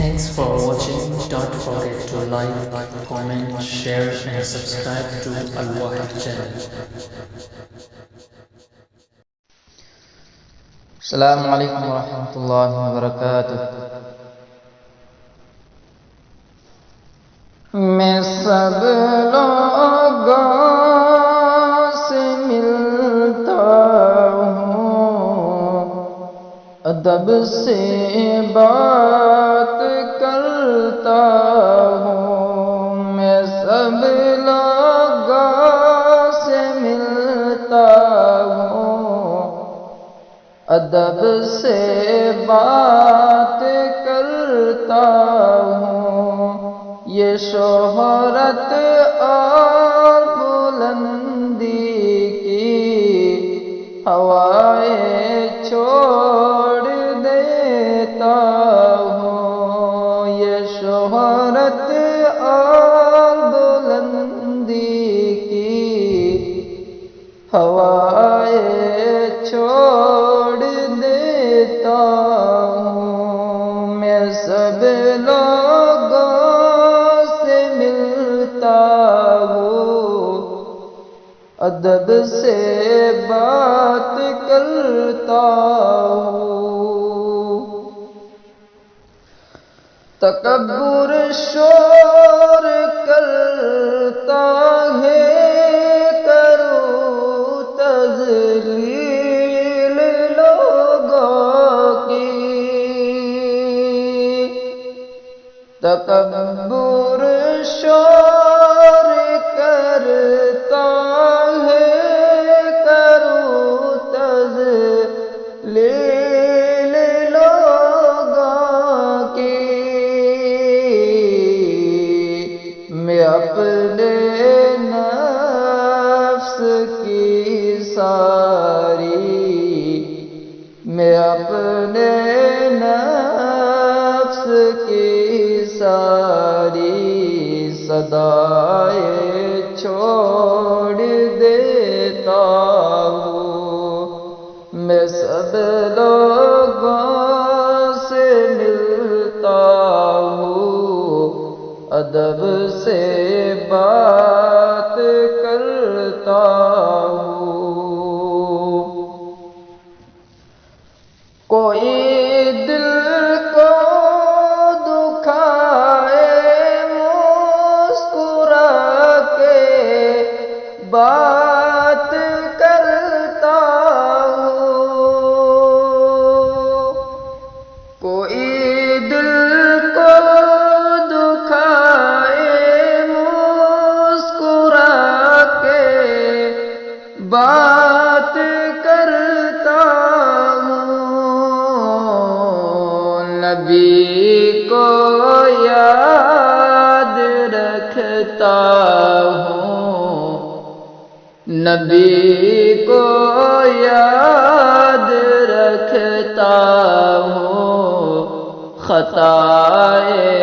Thanks for watching. Don't forget to like, comment, share and subscribe to Al Wahid channel. السلام علیکم ورحمۃ اللہ وبرکاتہ۔ میں سب لوگوں سے ملتا ہوں، ادب سے بات کرتا ہوں۔ میں سب لوگوں سے ملتا ہوں، ادب سے بات کرتا ہوں۔ یہ شہرت اور بلندی کی ہوائیں چھوڑ دیتا ہوں۔ یہ شہرت اور بلندی کی ہوائیں چھوڑ دیتا ہوں۔ میں سب لوگوں سے ملتا ہوں، ادب سے بات کرتا ہوں۔ تکبر شور کرتا ہے، کروں تذلیل لوگوں کی۔ تکبر شور کرتا ہے، کروں تذلیل لوگوں کی۔ میں اپنے نفس کی ساری، میں اپنے نفس کی ساری صدائیں چھوڑ دیتا ہوں۔ میں سب لوگوں سے ملتا ہوں، ادب سے بات کرتا ہوں۔ کوئی دل کو دکھائے مسکرا کے بات کرتا ہوں۔ کوئی دل کو دکھائے مسکرا کے بات کرتا ہوں۔ نبی کو یاد رکھتا ہوں، نبی کو یاد رکھتا ہوں۔ خطائیں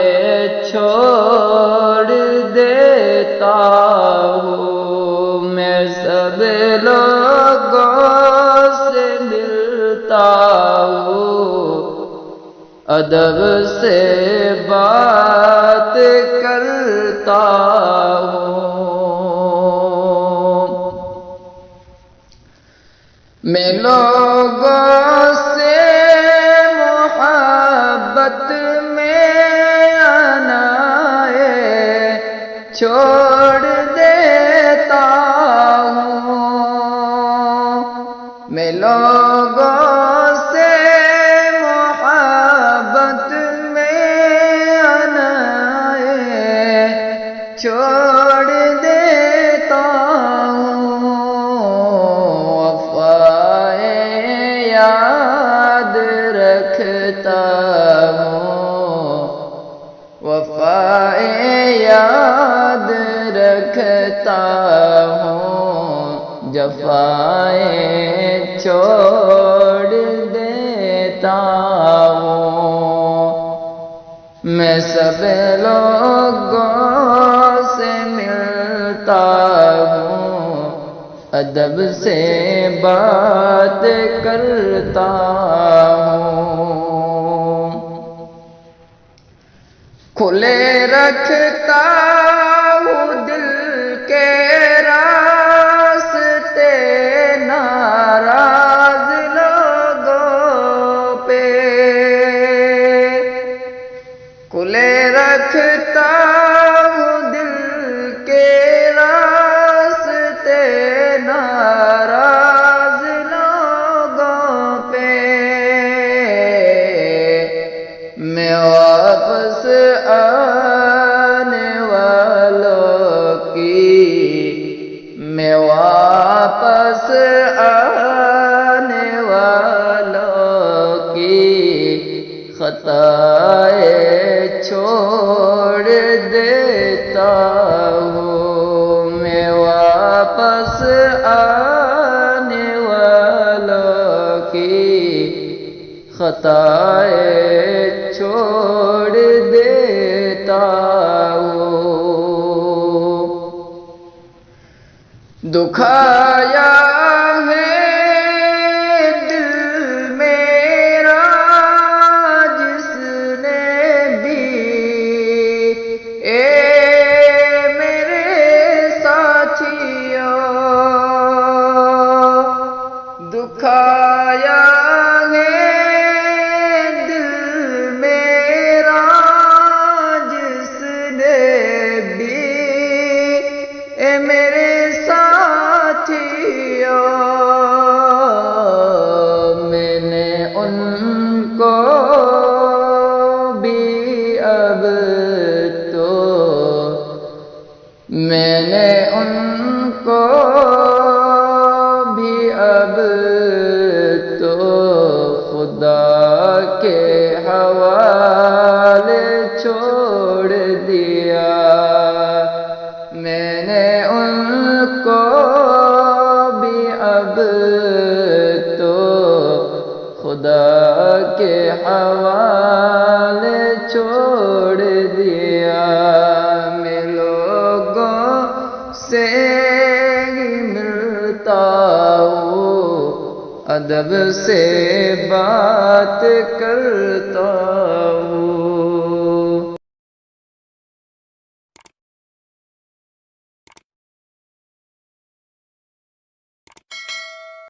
چھوڑ دیتا ہوں۔ میں سب لوگوں سے ملتا ہوں، ادب سے بات کرتا ہوں۔ میں لوگوں سے محبت میں عنائے چھوڑ دیتا ہوں۔ میں لوگوں سے محبت میں عنائے چھوڑ دیتا ہوں۔ وفائیں یاد رکھتا ہوں، وفائیں یاد رکھتا ہوں۔ جفائیں چھوڑ دیتا ہوں۔ میں سب لوگوں سے ملتا ہوں، ادب سے بات کرتا ہوں۔ کھلے رکھتا ہوں دل کے راستے ناراض لوگوں پہ، کھلے رکھتا ہوں دل کے راستے ناراض لوگوں پہ، میں واپس آنے والوں کی، میں واپس آنے والوں کی خطائیں چھوڑ دیتا ہوں، میں واپس آنے والوں کی خطائیں چھوڑ دیتا ہوں۔ دکھایا ہے دل میرا جس نے بھی، اے میرے ساتھیوں، دکھایا ہے دل میرا جس نے بھی، اے میرے ساتھیوں، میں نے ان کو بھی اب تو، میں نے ان کو بھی اب تو خدا کے حوالے چھوڑ دیا، میں نے ان کو بھی اب تو خدا کے حوالے چھوڑ دیا، میں لوگوں سے ہی ملتا ہوں، ادب سے بات کرتا